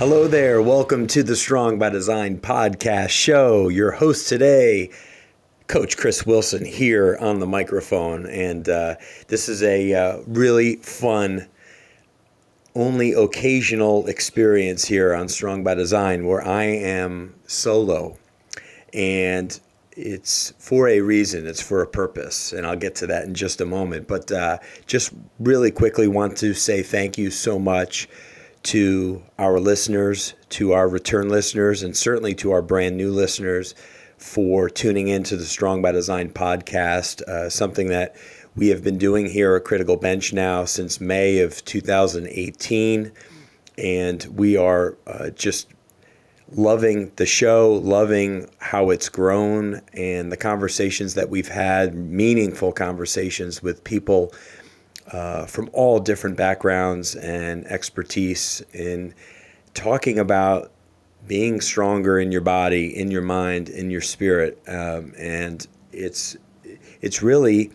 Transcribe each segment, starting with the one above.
Hello there. Welcome to the Strong by Design podcast show. Your host today, Coach Chris Wilson, here on the microphone. And this is a really fun, only occasional experience here on Strong by Design where I am solo. And it's for a reason. It's for a purpose. And I'll get to that in just a moment. But just really quickly want to say thank you so much to our listeners, to our return listeners, and certainly to our brand new listeners for tuning into the Strong by Design podcast, something that we have been doing here at Critical Bench now since May of 2018. And we are just loving the show, loving how it's grown, and the conversations that we've had, meaningful conversations with people from all different backgrounds and expertise in talking about being stronger in your body, in your mind, in your spirit. And it's really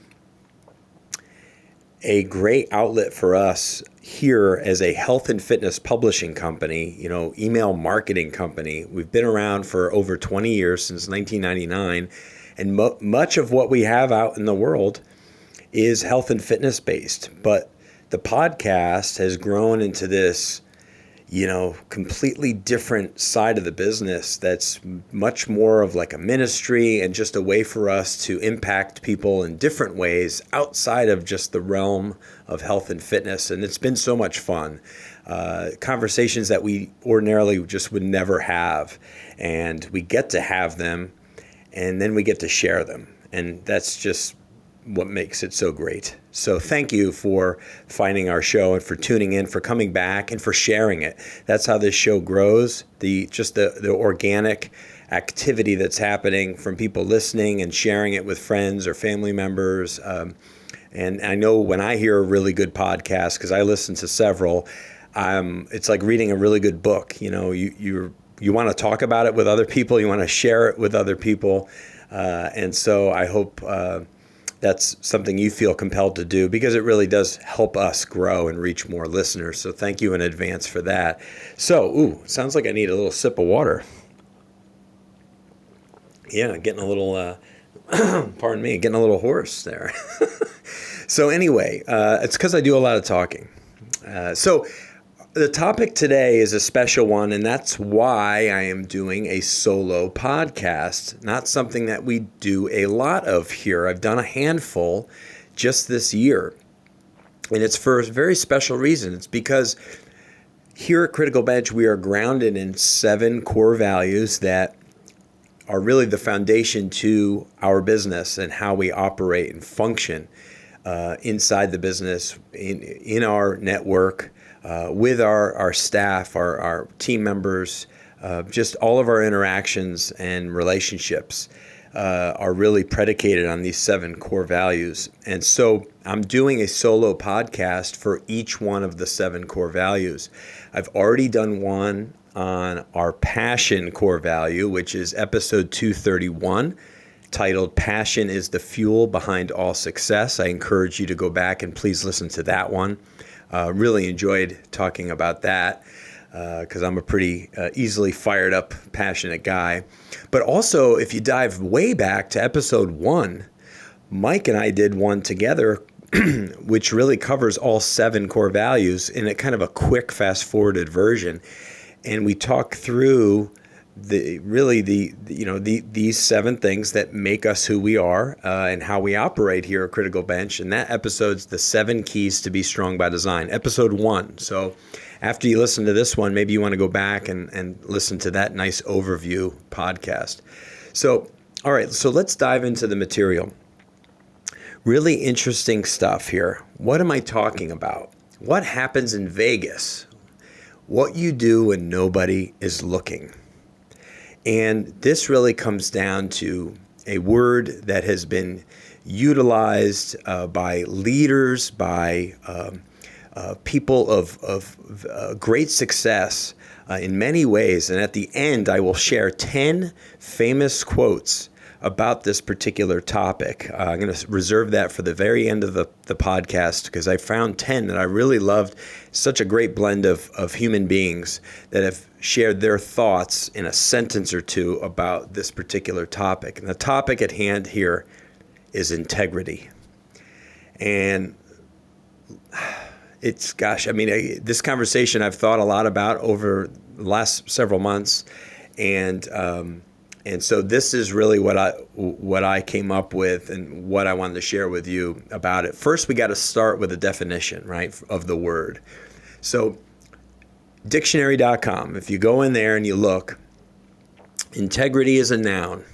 a great outlet for us here as a health and fitness publishing company, email marketing company. We've been around for over 20 years, since 1999, and much of what we have out in the world is health and fitness based. But the podcast has grown into this, completely different side of the business that's much more of like a ministry and just a way for us to impact people in different ways outside of just the realm of health and fitness. And it's been so much fun. Conversations that we ordinarily just would never have. And we get to have them, and then we get to share them. And that's just what makes it so great. So thank you for finding our show and for tuning in, for coming back, and for sharing it. That's how this show grows. The organic activity that's happening from people listening and sharing it with friends or family members. And I know when I hear a really good podcast, because I listen to several, it's like reading a really good book. You want to talk about it with other people. You want to share it with other people. And so I hope that's something you feel compelled to do, because it really does help us grow and reach more listeners. So thank you in advance for that. So, sounds like I need a little sip of water. Yeah, getting a little, pardon me, getting a little hoarse there. So anyway, it's because I do a lot of talking. So the topic today is a special one, and that's why I am doing a solo podcast, not something that we do a lot of here. I've done a handful just this year, and it's for a very special reason. It's because here at Critical Bench, we are grounded in 7 core values that are really the foundation to our business and how we operate and function inside the business, in our network, with our staff, our team members, just all of our interactions and relationships are really predicated on these 7 core values. And so I'm doing a solo podcast for each one of the 7 core values. I've already done one on our passion core value, which is episode 231, titled "Passion is the Fuel Behind All Success." I encourage you to go back and please listen to that one. Really enjoyed talking about that because I'm a pretty easily fired up, passionate guy. But also, if you dive way back to episode 1, Mike and I did one together, which really covers all 7 core values in a kind of a quick, fast-forwarded version. And we talk through these 7 things that make us who we are and how we operate here at Critical Bench. And that episode's the 7 keys to be strong by design, episode 1. So after you listen to this one, maybe you want to go back and listen to that nice overview podcast. So, all right, so let's dive into the material. Really interesting stuff here. What am I talking about? What happens in Vegas? What you do when nobody is looking. And this really comes down to a word that has been utilized by leaders, by people of great success in many ways. And at the end, I will share 10 famous quotes about this particular topic. I'm going to reserve that for the very end of the podcast, because I found 10 that I really loved. Such a great blend of human beings that have shared their thoughts in a sentence or two about this particular topic. And the topic at hand here is integrity. And this conversation I've thought a lot about over the last several months, and so this is really what I came up with and what I wanted to share with you about it. First, we got to start with a definition, right, of the word. So, dictionary.com. If you go in there and you look, integrity is a noun.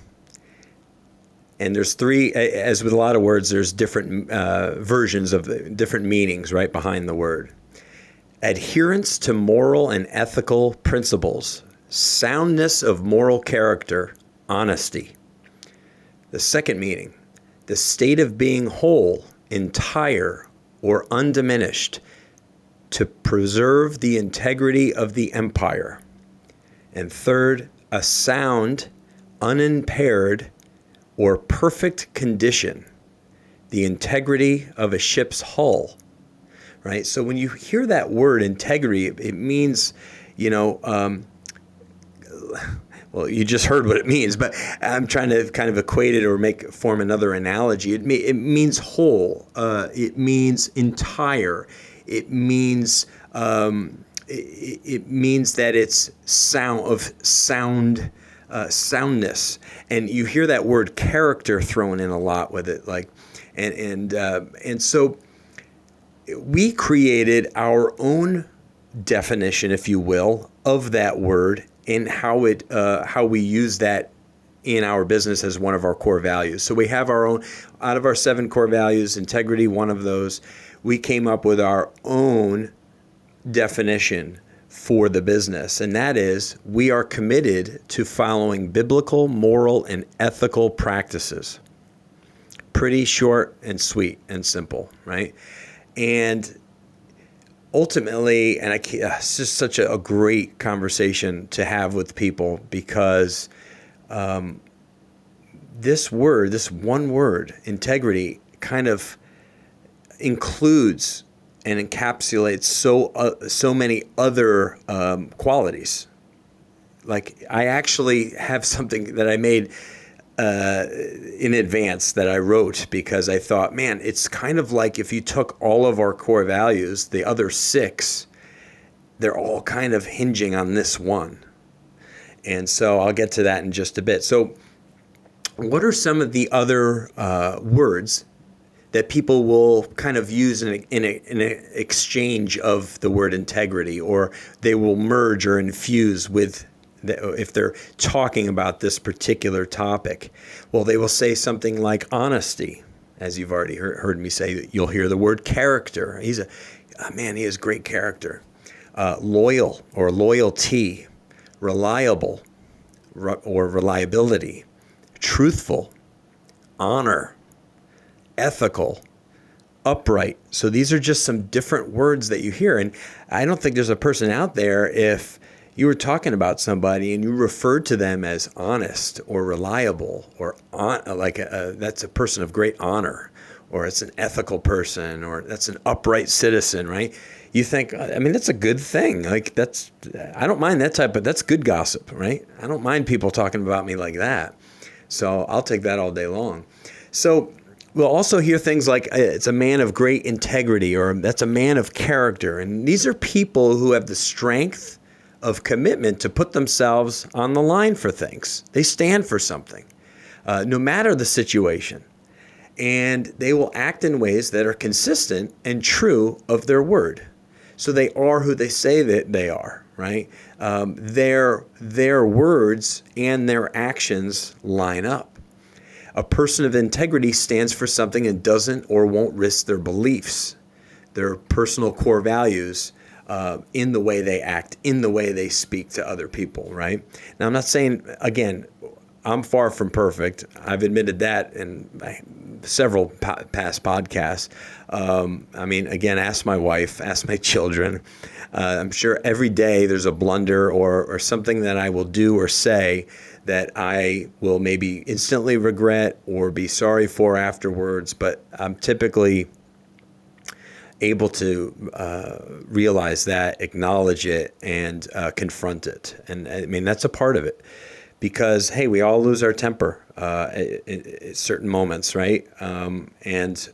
And there's three, as with a lot of words, there's different versions of different meanings right behind the word. Adherence to moral and ethical principles, soundness of moral character, honesty. The second meaning, the state of being whole, entire, or undiminished, to preserve the integrity of the empire. And third, a sound, unimpaired, or perfect condition, the integrity of a ship's hull, right? So when you hear that word integrity, it means, well, you just heard what it means, but I'm trying to kind of equate it or form another analogy. It means whole. It means entire. It means that it's soundness, and you hear that word character thrown in a lot with it, and so we created our own definition, if you will, of that word and how we use that in our business as one of our core values. So we have our own, out of our 7 core values, integrity, one of those. We came up with our own definition for the business, and that is, we are committed to following biblical, moral, and ethical practices. Pretty short and sweet and simple, right? And ultimately, and it's just such a great conversation to have with people, because this one word, integrity, kind of includes and encapsulates so many other qualities. Like, I actually have something that I made in advance that I wrote, because I thought, man, it's kind of like if you took all of our core values, the other 6, they're all kind of hinging on this one. And so I'll get to that in just a bit. So what are some of the other words that people will kind of use in an exchange of the word integrity, or they will merge or infuse with if they're talking about this particular topic? Well, they will say something like honesty, as you've already heard me say. You'll hear the word character. He has great character. Loyal or loyalty, reliable or reliability, truthful, honor, ethical, upright. So these are just some different words that you hear. And I don't think there's a person out there, if you were talking about somebody and you referred to them as honest or reliable, or that's a person of great honor, or it's an ethical person, or that's an upright citizen, right? You think, that's a good thing. I don't mind that type, but that's good gossip, right? I don't mind people talking about me like that. So I'll take that all day long. So we'll also hear things like, it's a man of great integrity, or that's a man of character. And these are people who have the strength of commitment to put themselves on the line for things. They stand for something, no matter the situation. And they will act in ways that are consistent and true of their word. So they are who they say that they are, right? Their words and their actions line up. A person of integrity stands for something and doesn't or won't risk their beliefs, their personal core values, in the way they act, in the way they speak to other people, right? Now, I'm not saying, again, I'm far from perfect. I've admitted that, and several past podcasts. I mean, again, ask my wife, ask my children. I'm sure every day there's a blunder or something that I will do or say that I will maybe instantly regret or be sorry for afterwards. But I'm typically able to realize that, acknowledge it, and confront it. And I mean, that's a part of it. Because, hey, we all lose our temper at certain moments, right? And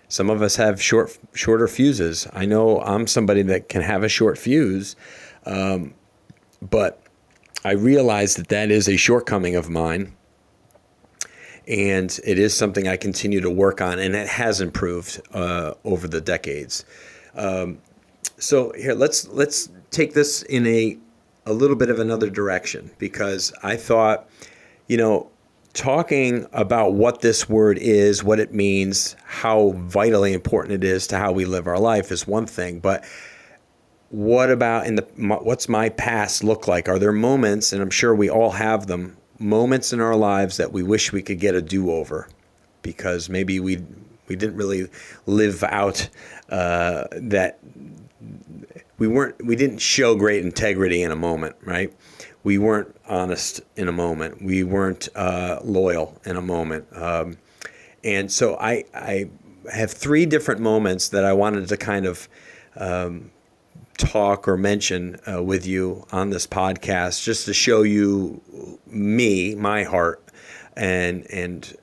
some of us have shorter fuses. I know I'm somebody that can have a short fuse, but I realize that is a shortcoming of mine, and it is something I continue to work on, and it has improved over the decades. So here, let's take this in a little bit of another direction, because I thought, talking about what this word is, what it means, how vitally important it is to how we live our life is one thing, but what about what's my past look like? Are there moments, and I'm sure we all have them, moments in our lives that we wish we could get a do-over because maybe we didn't really live out that we didn't show great integrity in a moment, right? We weren't honest in a moment. We weren't loyal in a moment. And so I have 3 different moments that I wanted to kind of talk or mention with you on this podcast, just to show you my heart, and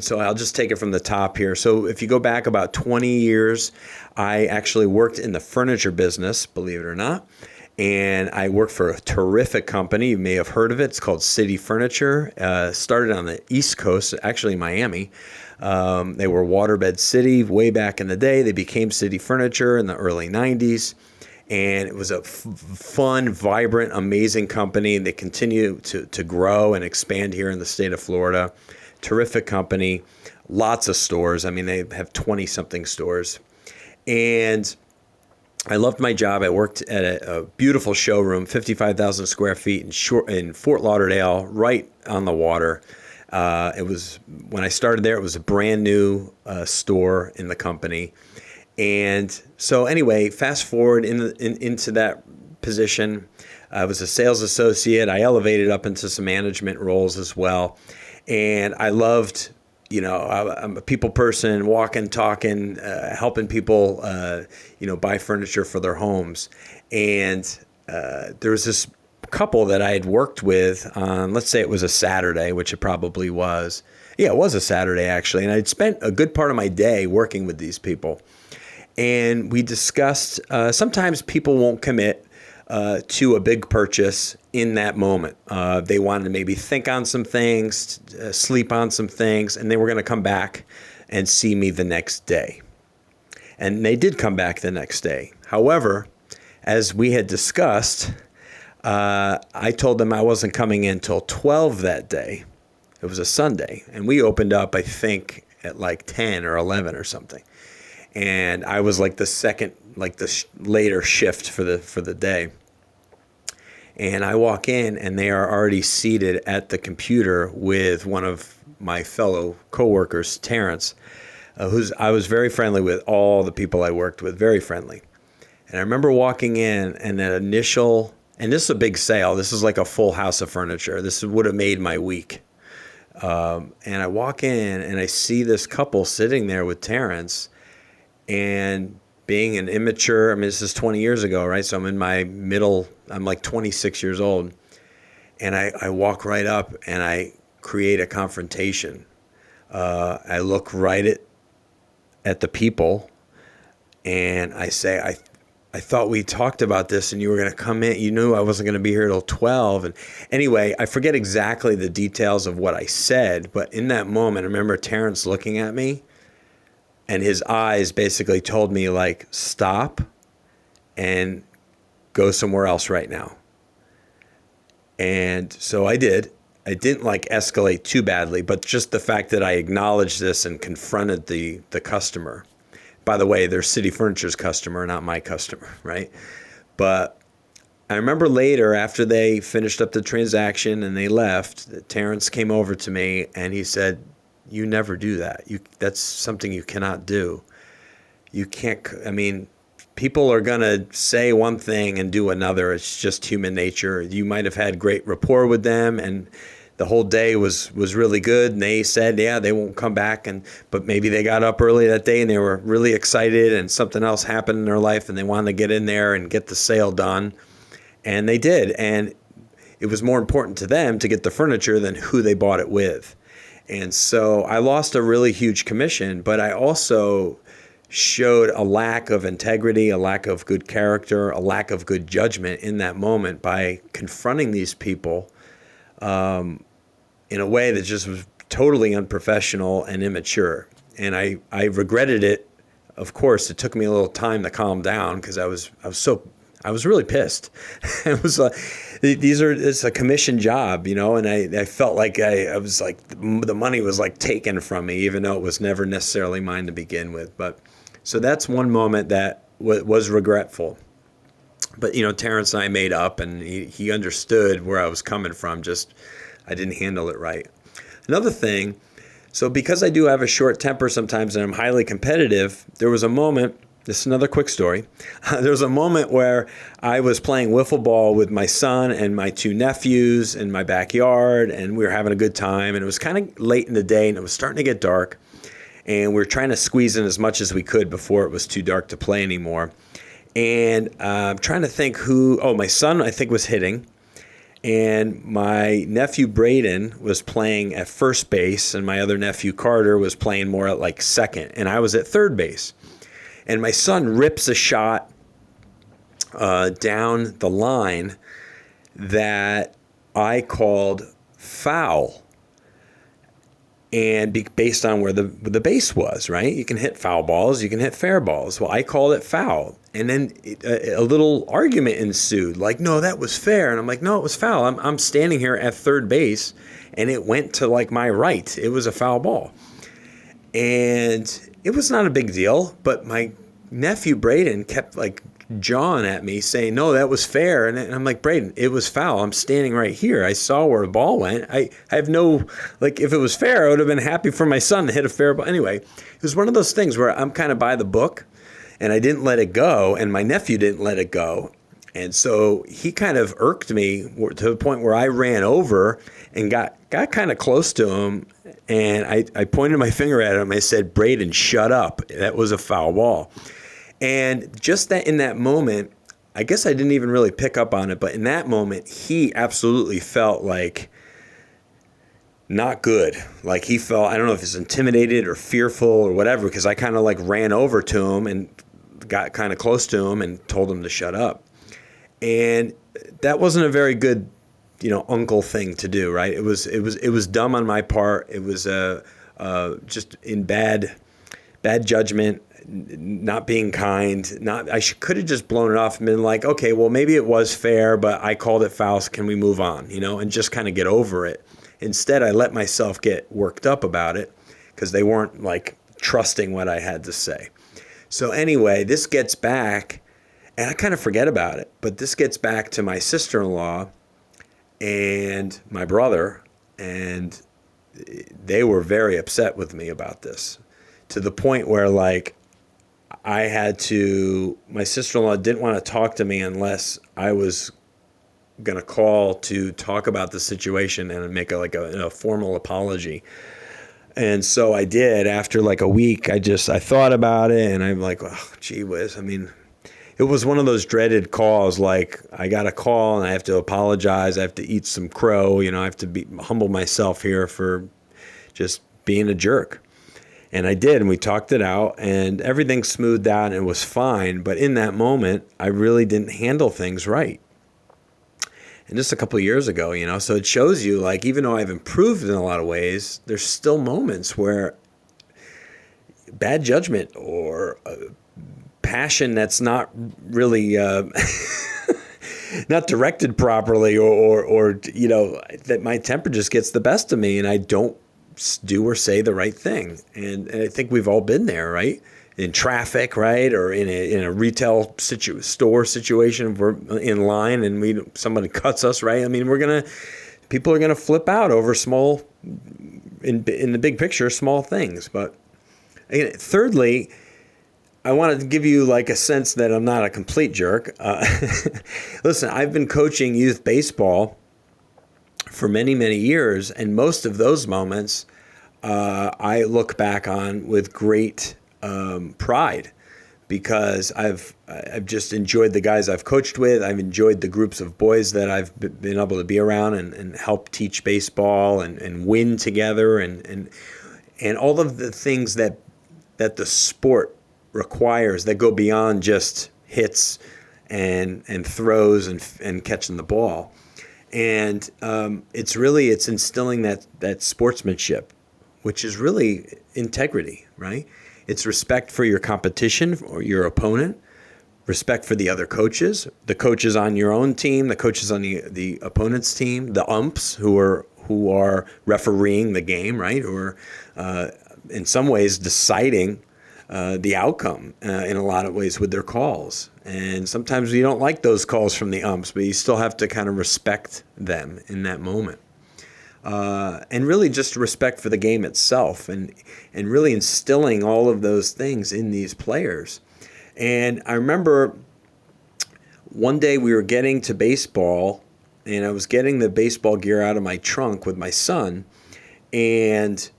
so I'll just take it from the top here. So if you go back about 20 years, I actually worked in the furniture business, believe it or not. And I worked for a terrific company. You may have heard of it. It's called City Furniture. Started on the East Coast, actually Miami. They were Waterbed City way back in the day. They became City Furniture in the early 90s. And it was a fun, vibrant, amazing company. They continue to grow and expand here in the state of Florida. Terrific company, lots of stores. I mean, they have 20-something stores. And I loved my job. I worked at a beautiful showroom, 55,000 square feet in Fort Lauderdale, right on the water. It was, when I started there, it was a brand new store in the company. And so anyway, fast forward into that position. I was a sales associate. I elevated up into some management roles as well. And I loved, I'm a people person, walking, talking, helping people, buy furniture for their homes. And there was this couple that I had worked with on, let's say it was a Saturday, which it probably was. Yeah, it was a Saturday, actually. And I'd spent a good part of my day working with these people. And we discussed, sometimes people won't commit to a big purchase in that moment. They wanted to maybe think on some things, sleep on some things, and they were going to come back and see me the next day. And they did come back the next day. However, as we had discussed, I told them I wasn't coming in till 12 that day. It was a Sunday, and we opened up, I think, at like 10 or 11 or something. And I was like the second, like the later shift for the day. And I walk in, and they are already seated at the computer with one of my fellow coworkers, Terrence, I was very friendly with. All the people I worked with, very friendly. And I remember walking in, and that initial, and this is a big sale. This is like a full house of furniture. This would have made my week. And I walk in, and I see this couple sitting there with Terrence. And being an immature, I mean, this is 20 years ago, right? So I'm in my middle, I'm like 26 years old. And I walk right up, and I create a confrontation. I look right at the people, and I say, I thought we talked about this, and you were going to come in. You knew I wasn't going to be here till 12. And anyway, I forget exactly the details of what I said, but in that moment, I remember Terrence looking at me, and his eyes basically told me, like, stop and go somewhere else right now. And so I did. I didn't like escalate too badly, but just the fact that I acknowledged this and confronted the customer. By the way, they're City Furniture's customer, not my customer, right? But I remember later, after they finished up the transaction and they left, Terrence came over to me and he said, You never do that. That's something you cannot do. You can't, I mean, people are going to say one thing and do another. It's just human nature. You might have had great rapport with them and the whole day was really good, and they said, yeah, they won't come back, but maybe they got up early that day and they were really excited and something else happened in their life and they wanted to get in there and get the sale done. And they did. And it was more important to them to get the furniture than who they bought it with. And so I lost a really huge commission, but I also showed a lack of integrity, a lack of good character, a lack of good judgment in that moment by confronting these people in a way that just was totally unprofessional and immature. And I regretted it. Of course, it took me a little time to calm down because I was really pissed. It was it's a commission job, and I felt like I was like the money was like taken from me, even though it was never necessarily mine to begin with. But so that's one moment that was regretful. But Terrence and I made up, and he understood where I was coming from. Just I didn't handle it right. Another thing, so because I do have a short temper sometimes, and I'm highly competitive, there was a moment. This is another quick story. There was a moment where I was playing wiffle ball with my son and my two nephews in my backyard, and we were having a good time. And it was kind of late in the day, and it was starting to get dark. And we were trying to squeeze in as much as we could before it was too dark to play anymore. And I'm trying to think my son, I think, was hitting. And my nephew Braden was playing at first base, and my other nephew Carter was playing more at like second. And I was at third base. And my son rips a shot down the line that I called foul. And based on where the base was, right? You can hit foul balls, you can hit fair balls. Well, I called it foul. And then a little argument ensued, like, no, that was fair. And I'm like, no, it was foul. I'm standing here at third base, and it went to like my right. It was a foul ball. And it was not a big deal, but my nephew Braden kept like jawing at me saying, no, that was fair. And I'm like, Braden, it was foul. I'm standing right here. I saw where the ball went. I have no, like, if it was fair, I would have been happy for my son to hit a fair ball. Anyway, it was one of those things where I'm kind of by the book, and I didn't let it go, and my nephew didn't let it go. And so he kind of irked me to the point where I ran over and got kind of close to him, and I pointed my finger at him. I said, Braden, shut up. That was a foul ball. And just that in that moment, I guess I didn't even really pick up on it, but in that moment, he absolutely felt like not good. Like he felt, I don't know if it's intimidated or fearful or whatever, because I kind of like ran over to him and got kind of close to him and told him to shut up. And that wasn't a very good, uncle thing to do, right? It was dumb on my part. It was just in bad judgment, not being kind. I could have just blown it off and been like, okay, well, maybe it was fair, but I called it foul. So can we move on? And just kind of get over it. Instead, I let myself get worked up about it because they weren't like trusting what I had to say. So anyway, this gets back, and I kind of forget about it, but this gets back to my sister-in-law and my brother, and they were very upset with me about this, to the point where like my sister-in-law didn't want to talk to me unless I was going to call to talk about the situation and make a formal apology. And so I did. After like a week, I thought about it, and I'm like, oh, gee whiz. I mean, it was one of those dreaded calls. Like I got a call and I have to apologize. I have to eat some crow. I have to humble myself here for just being a jerk. And I did, and we talked it out, and everything smoothed out, and it was fine. But in that moment, I really didn't handle things right. And just a couple of years ago, so it shows you, like, even though I've improved in a lot of ways, there's still moments where bad judgment or passion that's not really not directed properly, or that my temper just gets the best of me, and I don't do or say the right thing. And I think we've all been there, right? In traffic, right? Or in a retail store situation, if we're in line and somebody cuts us, right? I mean, people are going to flip out over small in the big picture, small things. But again, thirdly, I wanted to give you like a sense that I'm not a complete jerk. Listen, I've been coaching youth baseball for many, many years, and most of those moments I look back on with great pride, because I've just enjoyed the guys I've coached with. I've enjoyed the groups of boys that I've been able to be around and help teach baseball and win together and all of the things that the sport requires that go beyond just hits and throws and catching the ball. And it's instilling that sportsmanship, which is really integrity, right? It's respect for your competition or your opponent, respect for the other coaches, the coaches on your own team, the coaches on the opponent's team, the umps who are refereeing the game, right? Or in some ways deciding the outcome in a lot of ways with their calls. And sometimes you don't like those calls from the umps, but you still have to kind of respect them in that moment. And really just respect for the game itself, and really instilling all of those things in these players. And I remember one day we were getting to baseball, and I was getting the baseball gear out of my trunk with my son, and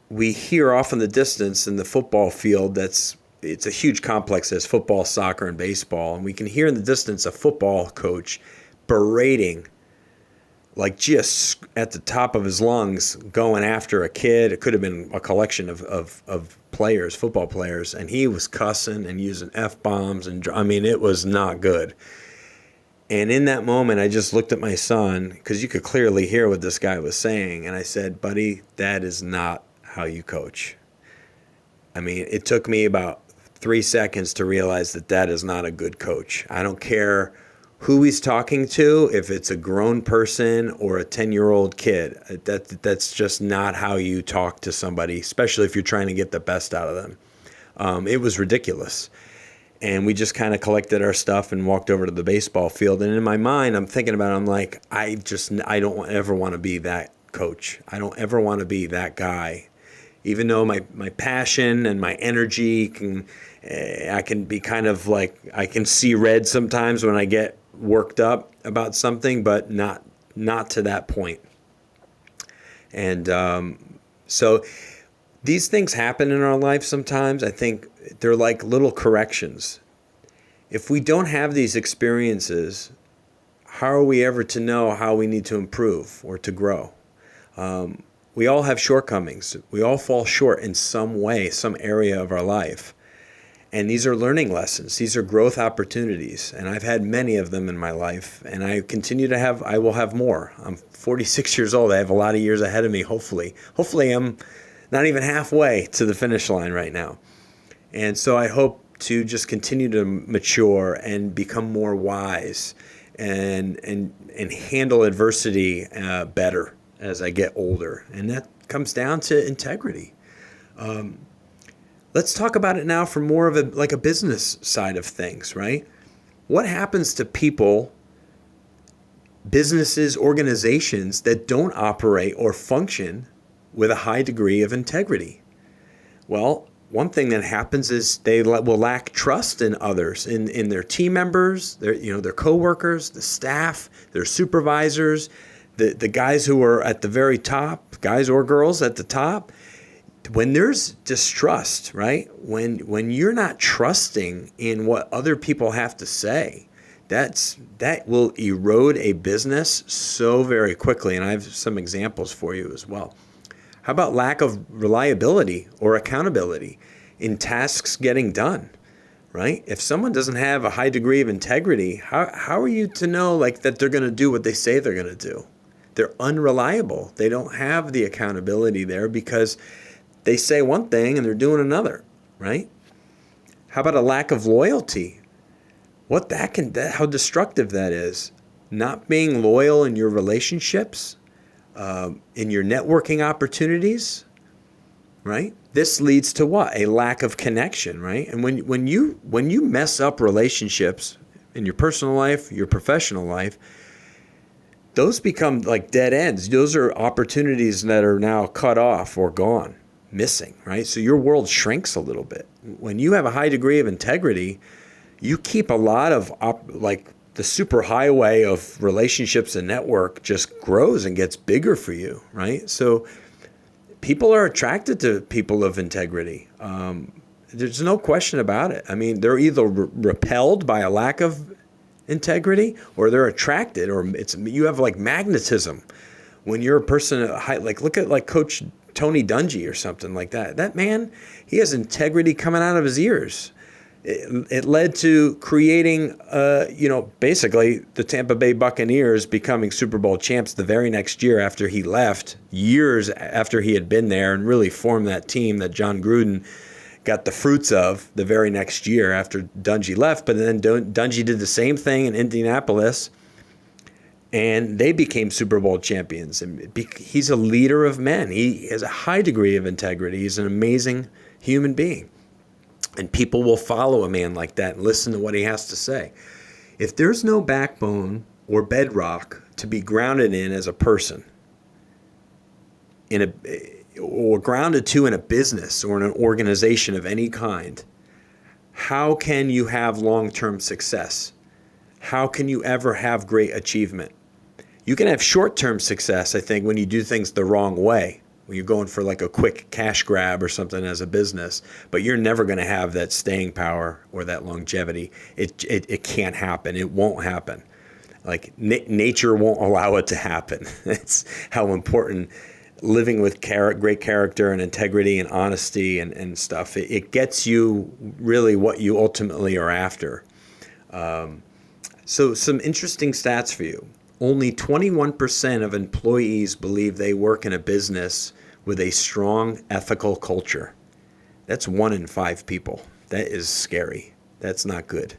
we hear off in the distance in the football field, it's a huge complex, there's football, soccer, and baseball, and we can hear in the distance a football coach berating, like just at the top of his lungs, going after a kid. It could have been a collection of players, football players, and he was cussing and using F-bombs, and I mean, it was not good. And in that moment, I just looked at my son, because you could clearly hear what this guy was saying, and I said, buddy, that is not how you coach. I mean, it took me about 3 seconds to realize that is not a good coach. I don't care who he's talking to, if it's a grown person or a 10-year-old kid. That's just not how you talk to somebody, especially if you're trying to get the best out of them. It was ridiculous. And we just kind of collected our stuff and walked over to the baseball field. And in my mind, I'm thinking about it, I'm like, I don't ever want to be that coach. I don't ever want to be that guy. Even though my passion and my energy I can be kind of like, I can see red sometimes when I get worked up about something, but not to that point. And so these things happen in our life sometimes. I think they're like little corrections. If we don't have these experiences, how are we ever to know how we need to improve or to grow? We all have shortcomings. We all fall short in some way, some area of our life. And these are learning lessons. These are growth opportunities. And I've had many of them in my life. And I will have more. I'm 46 years old. I have a lot of years ahead of me, hopefully. Hopefully I'm not even halfway to the finish line right now. And so I hope to just continue to mature and become more wise and handle adversity better as I get older. And that comes down to integrity. Let's talk about it now from more of a business side of things, right? What happens to people, businesses, organizations that don't operate or function with a high degree of integrity? Well, one thing that happens is they will lack trust in others, in their team members, their coworkers, the staff, their supervisors, the guys who are at the very top, guys or girls at the top. When there's distrust, right? When you're not trusting in what other people have to say, that will erode a business so very quickly. And I have some examples for you as well. How about lack of reliability or accountability in tasks getting done, right? If someone doesn't have a high degree of integrity, how are you to know that they're going to do what they say they're going to do? They're unreliable. They don't have the accountability there because they say one thing and they're doing another, right? How about a lack of loyalty? How destructive that is. Not being loyal in your relationships, in your networking opportunities, right? This leads to what? A lack of connection, right? And when you mess up relationships in your personal life, your professional life, those become like dead ends. Those are opportunities that are now cut off or gone, missing, right? So your world shrinks a little bit. When you have a high degree of integrity, you keep a lot of like the super highway of relationships and network just grows and gets bigger for you, right? So people are attracted to people of integrity. There's no question about it. I mean, they're either repelled by a lack of integrity, or they're attracted, or you have like magnetism. When you're a person like look at like Coach Tony Dungy or something like that. That man, he has integrity coming out of his ears. It led to creating, basically the Tampa Bay Buccaneers becoming Super Bowl champs the very next year after he left, years after he had been there, and really formed that team that John Gruden got the fruits of the very next year after Dungy left. But then Dungy did the same thing in Indianapolis, and they became Super Bowl champions. And he's a leader of men. He has a high degree of integrity. He's an amazing human being. And people will follow a man like that and listen to what he has to say. If there's no backbone or bedrock to be grounded in as a person, or grounded to in a business or in an organization of any kind, how can you have long-term success? How can you ever have great achievement? You can have short-term success, I think, when you do things the wrong way, when you're going for like a quick cash grab or something as a business, but you're never going to have that staying power or that longevity. It can't happen. It won't happen. Like nature won't allow it to happen. It's how important living with great character and integrity and honesty and stuff. It gets you really what you ultimately are after. So some interesting stats for you. Only 21% of employees believe they work in a business with a strong ethical culture. That's 1 in 5 people. That is scary. That's not good.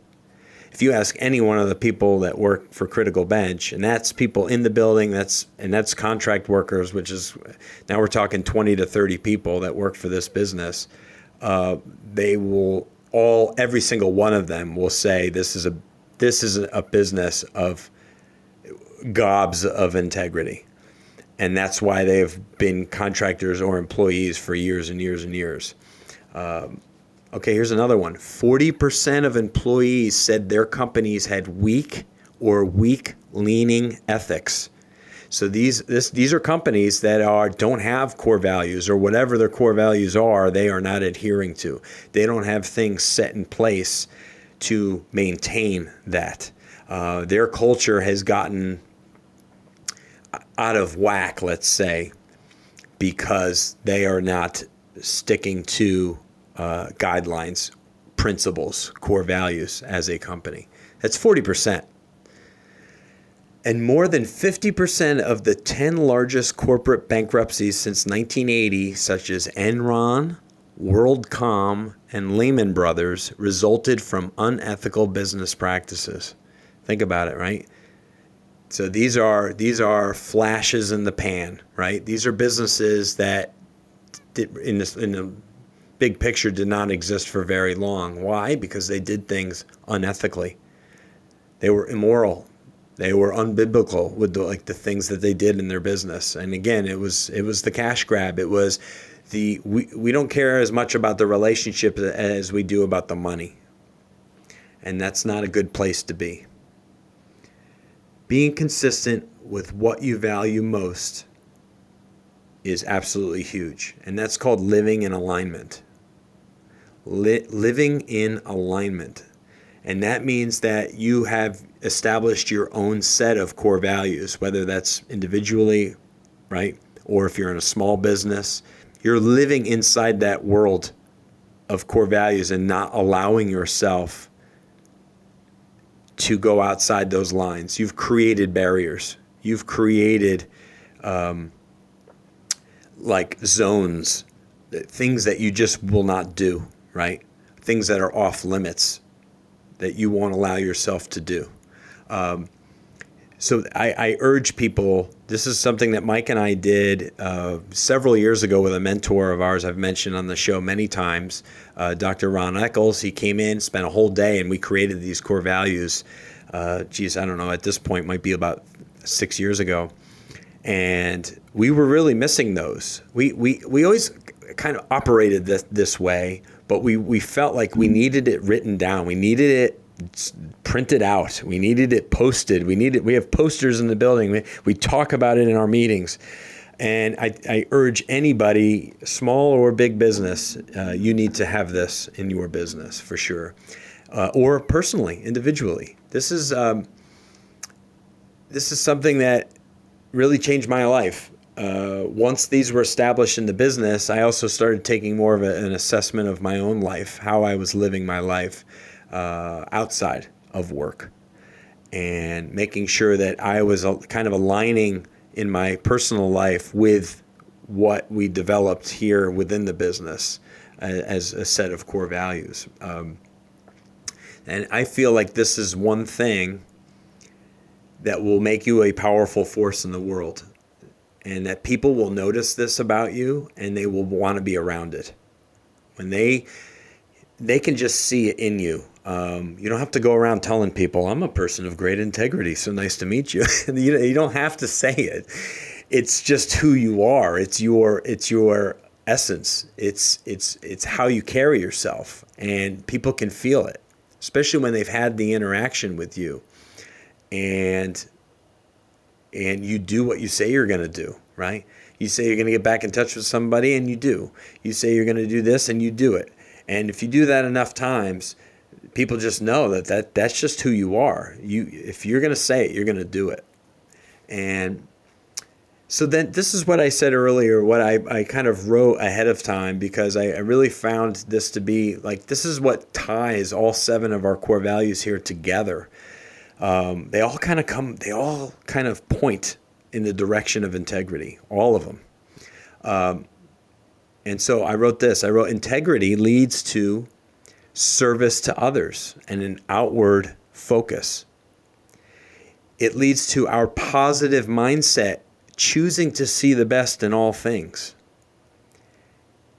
If you ask any one of the people that work for Critical Bench, and that's people in the building, that's contract workers, which is, now we're talking 20 to 30 people that work for this business, they will every single one of them will say this is a business of gobs of integrity. And that's why they've been contractors or employees for years and years and years. Okay, here's another one. 40% of employees said their companies had weak or weak-leaning ethics. So these are companies that don't have core values, or whatever their core values are, they are not adhering to. They don't have things set in place to maintain that. Their culture has gotten out of whack, let's say, because they are not sticking to guidelines, principles, core values as a company. That's 40%. And more than 50% of the 10 largest corporate bankruptcies since 1980, such as Enron, WorldCom, and Lehman Brothers, resulted from unethical business practices. Think about it, right? So these are flashes in the pan, right? These are businesses that in the big picture did not exist for very long. Why? Because they did things unethically. They were immoral. They were unbiblical with the things that they did in their business. And again, it was the cash grab. It was we don't care as much about the relationship as we do about the money. And that's not a good place to be. Being consistent with what you value most is absolutely huge. And that's called living in alignment. Living in alignment. And that means that you have established your own set of core values, whether that's individually, right? Or if you're in a small business, you're living inside that world of core values and not allowing yourself to go outside those lines. You've created barriers. You've created like zones, things that you just will not do, right? Things that are off limits that you won't allow yourself to do. So I urge people, this is something that Mike and I did several years ago with a mentor of ours I've mentioned on the show many times, Dr. Ron Eccles. He came in, spent a whole day, and we created these core values. I don't know, at this point might be about 6 years ago. And we were really missing those. We always kind of operated this way, but we felt like we needed it written down. We needed it printed out. We needed it posted. We have posters in the building. We talk about it in our meetings. And I urge anybody, small or big business, you need to have this in your business for sure, or personally, individually. This is something that really changed my life. Once these were established in the business, I also started taking more of an assessment of my own life, how I was living my life outside of work, and making sure that I was kind of aligning in my personal life with what we developed here within the business as a set of core values. And I feel like this is one thing that will make you a powerful force in the world, and that people will notice this about you and they will want to be around it. When they can just see it in you. You don't have to go around telling people, I'm a person of great integrity, so nice to meet you. You don't have to say it. It's just who you are. It's your essence. It's how you carry yourself, and people can feel it, especially when they've had the interaction with you. And you do what you say you're going to do, right? You say you're going to get back in touch with somebody, and you do. You say you're going to do this, and you do it. And if you do that enough times, people just know that's just who you are. If you're going to say it, you're going to do it. And so then this is what I said earlier, what I kind of wrote ahead of time, because I really found this to be like, this is what ties all 7 of our core values here together. They all kind of point in the direction of integrity, all of them. And so I wrote this. I wrote, integrity leads to service to others and an outward focus. It leads to our positive mindset, choosing to see the best in all things.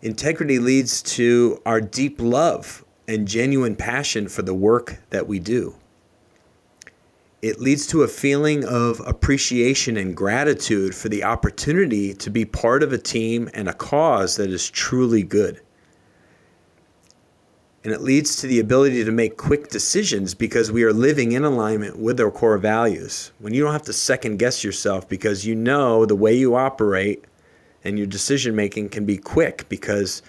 Integrity leads to our deep love and genuine passion for the work that we do. It leads to a feeling of appreciation and gratitude for the opportunity to be part of a team and a cause that is truly good. And it leads to the ability to make quick decisions because we are living in alignment with our core values. When you don't have to second guess yourself because you know the way you operate and your decision making can be quick, because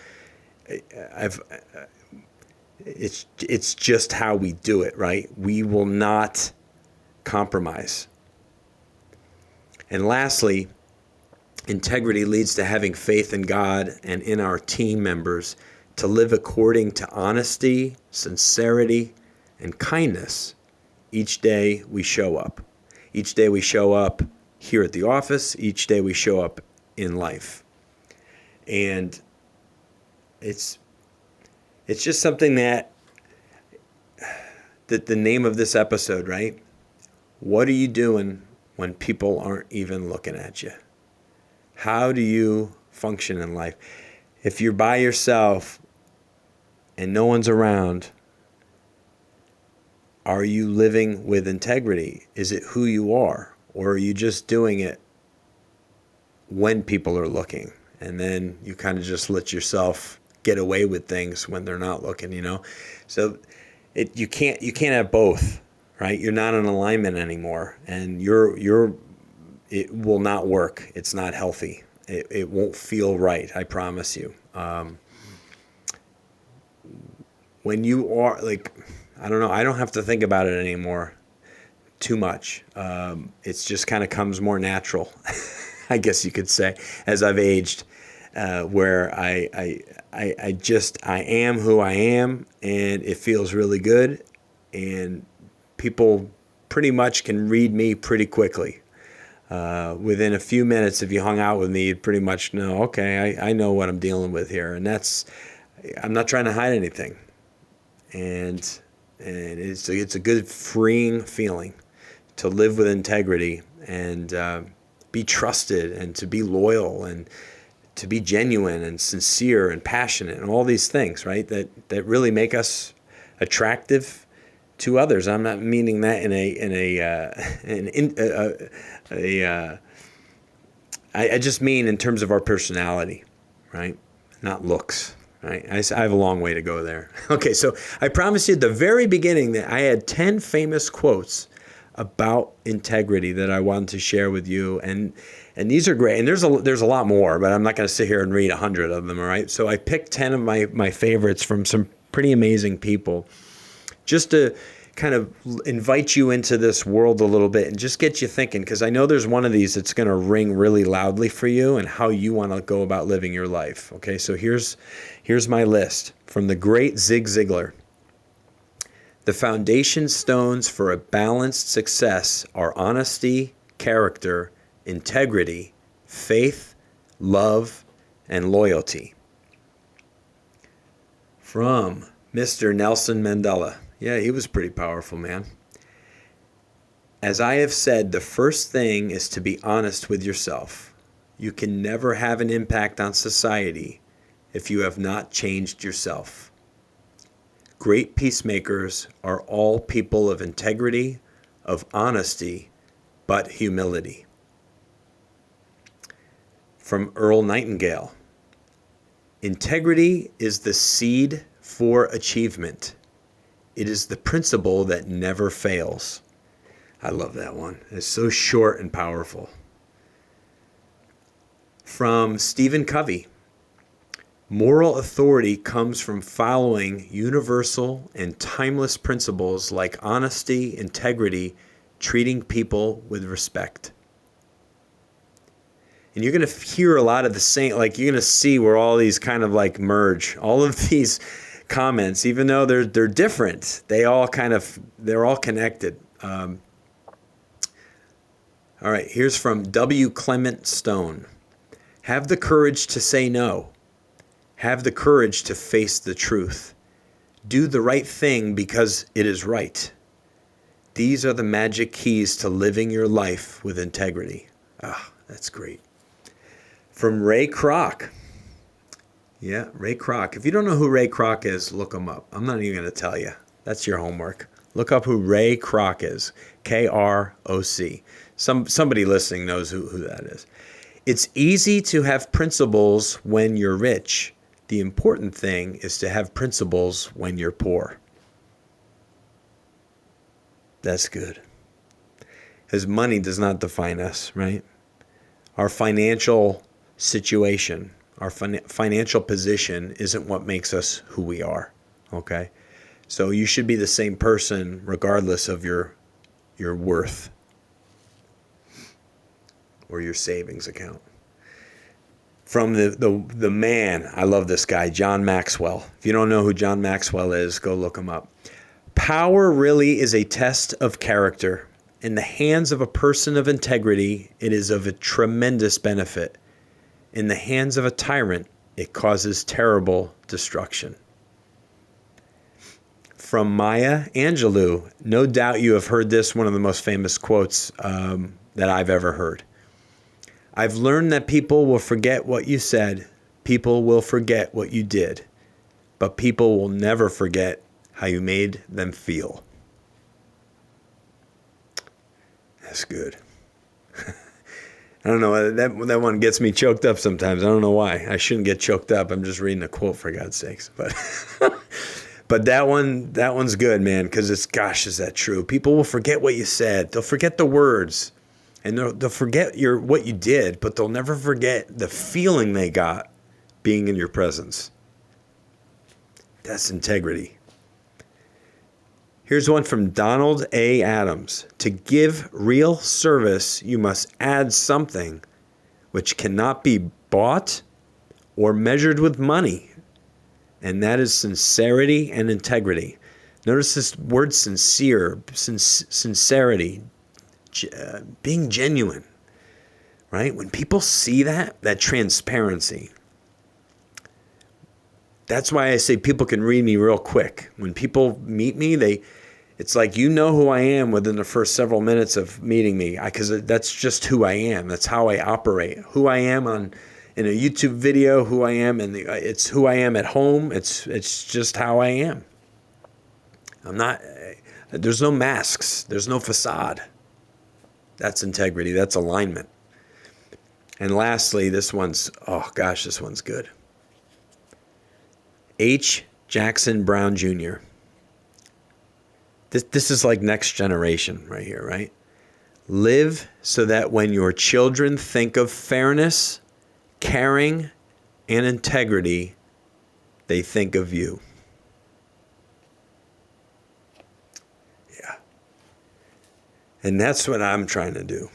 it's just how we do it, right? We will not compromise. And lastly, integrity leads to having faith in God and in our team members to live according to honesty, sincerity, and kindness each day we show up. Each day we show up here at the office, each day we show up in life. And it's just something that the name of this episode, right? What are you doing when people aren't even looking at you? How do you function in life? If you're by yourself and no one's around, are you living with integrity? Is it who you are? Or are you just doing it when people are looking? And then you kind of just let yourself get away with things when they're not looking, So you can't have both. Right? You're not in alignment anymore, and it will not work. It's not healthy. It won't feel right. I promise you. When you are I don't know. I don't have to think about it anymore too much. It's just kind of comes more natural, I guess you could say, as I've aged, where I am who I am, and it feels really good, and people pretty much can read me pretty quickly. Within a few minutes, if you hung out with me, you'd pretty much know, okay, I know what I'm dealing with here. And I'm not trying to hide anything. And it's a good freeing feeling to live with integrity and be trusted and to be loyal and to be genuine and sincere and passionate and all these things, right? That really make us attractive to others. I'm not meaning that I just mean in terms of our personality, right? Not looks, right? I have a long way to go there. Okay, so I promised you at the very beginning that I had 10 famous quotes about integrity that I wanted to share with you, and these are great. And there's a lot more, but I'm not going to sit here and read 100 of them. All right, so I picked 10 of my favorites from some pretty amazing people, just to kind of invite you into this world a little bit and just get you thinking, because I know there's one of these that's going to ring really loudly for you and how you want to go about living your life. Okay, so here's my list from the great Zig Ziglar. The foundation stones for a balanced success are honesty, character, integrity, faith, love, and loyalty. From Mr. Nelson Mandela. Yeah, he was pretty powerful, man. As I have said, the first thing is to be honest with yourself. You can never have an impact on society if you have not changed yourself. Great peacemakers are all people of integrity, of honesty, but humility. From Earl Nightingale. Integrity is the seed for achievement. It is the principle that never fails. I love that one. It's so short and powerful. From Stephen Covey. Moral authority comes from following universal and timeless principles like honesty, integrity, treating people with respect. And you're going to hear a lot of the same, like you're going to see where all these kind of like merge. All of these comments, even though they're different, they're all connected. All right, here's from W. Clement Stone. Have the courage to say no. Have the courage to face the truth. Do the right thing because it is right. These are the magic keys to living your life with integrity. Ah, that's great. From Ray Kroc. Yeah, Ray Kroc. If you don't know who Ray Kroc is, look him up. I'm not even going to tell you. That's your homework. Look up who Ray Kroc is. Kroc. Somebody listening knows who that is. It's easy to have principles when you're rich. The important thing is to have principles when you're poor. That's good. Because money does not define us, right? Our financial situation, our financial position isn't what makes us who we are, okay? So you should be the same person regardless of your worth or your savings account. From the man, I love this guy, John Maxwell. If you don't know who John Maxwell is, go look him up. Power really is a test of character. In the hands of a person of integrity, it is of a tremendous benefit. In the hands of a tyrant, it causes terrible destruction. From Maya Angelou, no doubt you have heard this, one of the most famous quotes that I've ever heard. I've learned that people will forget what you said, people will forget what you did, but people will never forget how you made them feel. That's good. I don't know, that one gets me choked up sometimes. I don't know why. I shouldn't get choked up. I'm just reading a quote, for God's sakes. But that one's good, man, because is that true? People will forget what you said. They'll forget the words. And they'll forget what you did, but they'll never forget the feeling they got being in your presence. That's integrity. Here's one from Donald A. Adams. To give real service, you must add something which cannot be bought or measured with money, and that is sincerity and integrity. Notice this word sincere, sincerity, being genuine, right? When people see that transparency, that's why I say people can read me real quick. When people meet me, it's like, you know who I am within the first several minutes of meeting me, because that's just who I am. That's how I operate. Who I am in a YouTube video, who I am it's who I am at home. It's just how I am. There's no masks. There's no facade. That's integrity. That's alignment. And lastly, this one's good. H. Jackson Brown Jr. This is like next generation right here, right? Live so that when your children think of fairness, caring, and integrity, they think of you. Yeah. And that's what I'm trying to do.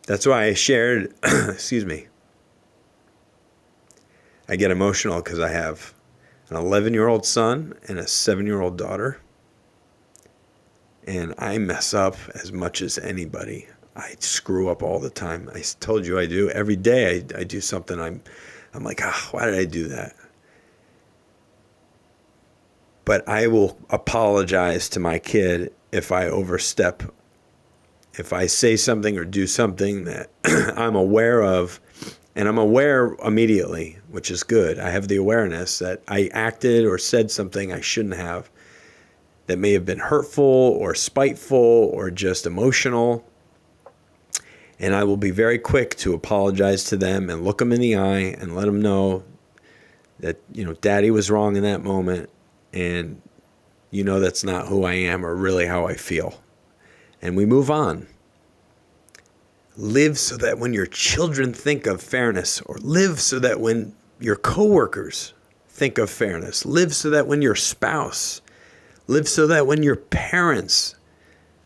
That's why I shared, excuse me. I get emotional because I have an 11-year-old son and a 7-year-old daughter. And I mess up as much as anybody. I screw up all the time. I told you I do. Every day I do something. I'm like, why did I do that? But I will apologize to my kid if I overstep. If I say something or do something that I'm aware of, and I'm aware immediately, which is good. I have the awareness that I acted or said something I shouldn't have, that may have been hurtful or spiteful or just emotional. And I will be very quick to apologize to them and look them in the eye and let them know that, Daddy was wrong in that moment. And, that's not who I am or really how I feel. And we move on. Live so that when your children think of fairness, or live so that when your coworkers think of fairness, live so that when your spouse, live so that when your parents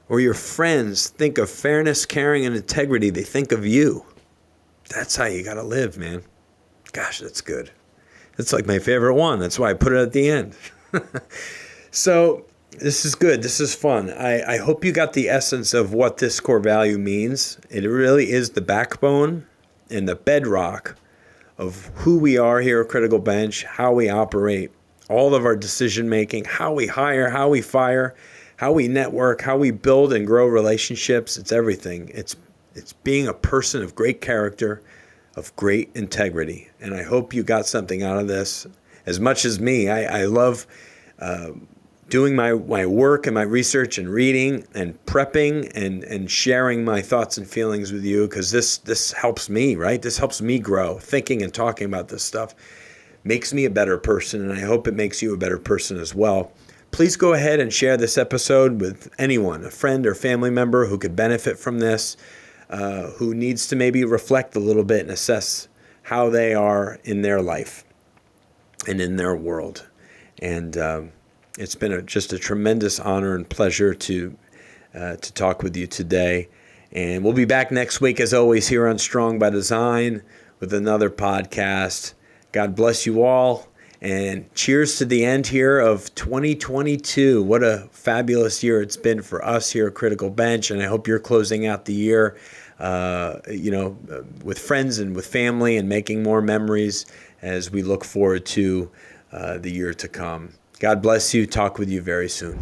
or your friends think of fairness, caring, and integrity, they think of you. That's how you got to live, man. Gosh, that's good. That's like my favorite one. That's why I put it at the end. So this is good. This is fun. I hope you got the essence of what this core value means. It really is the backbone and the bedrock of who we are here at Critical Bench, how we operate, all of our decision making, how we hire, how we fire, how we network, how we build and grow relationships. It's everything. It's being a person of great character, of great integrity. And I hope you got something out of this. As much as me, I love doing my work and my research and reading and prepping and sharing my thoughts and feelings with you, because this helps me, right? This helps me grow. Thinking and talking about this stuff makes me a better person, and I hope it makes you a better person as well. Please go ahead and share this episode with anyone, a friend or family member who could benefit from this, who needs to maybe reflect a little bit and assess how they are in their life and in their world. And it's been just a tremendous honor and pleasure to talk with you today. And we'll be back next week, as always, here on Strong by Design with another podcast. God bless you all. And cheers to the end here of 2022. What a fabulous year it's been for us here at Critical Bench. And I hope you're closing out the year, with friends and with family and making more memories as we look forward to the year to come. God bless you. Talk with you very soon.